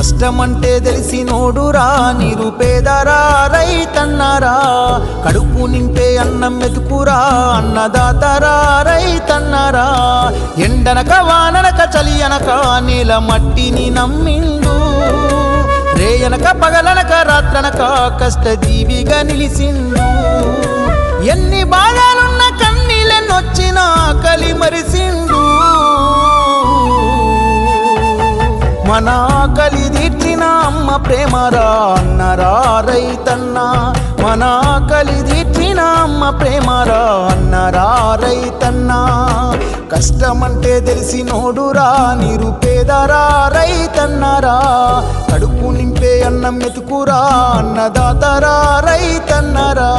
కష్టమంటే తెలిసినోడురా నిరుపేదరా రైతన్నరా కడుపు నింపే అన్నం మెతుకురా అన్నదాతరా రైతన్నరా ఎండనక వాననక చలి అనక నేల మట్టిని నమ్మిండు రేయనక పగలనక రాత్రనక కష్టజీవిగా నిలిసిండు ఎన్ని బాధలున్న కన్నీళ్ళెన్నొచ్చినా కలి మరిసిండు మన ఆకలి తీర్చిన అమ్మ ప్రేమరా అన్నరా రైతన్న మన ఆకలి తీర్చిన అమ్మ ప్రేమరా అన్నరా రైతన్న కష్టమంటే తెలిసినోడురా నిరుపేదరా రైతన్నరా కడుపు నింపే అన్నం మెతుకురా అన్నదాతరా రైతన్నరా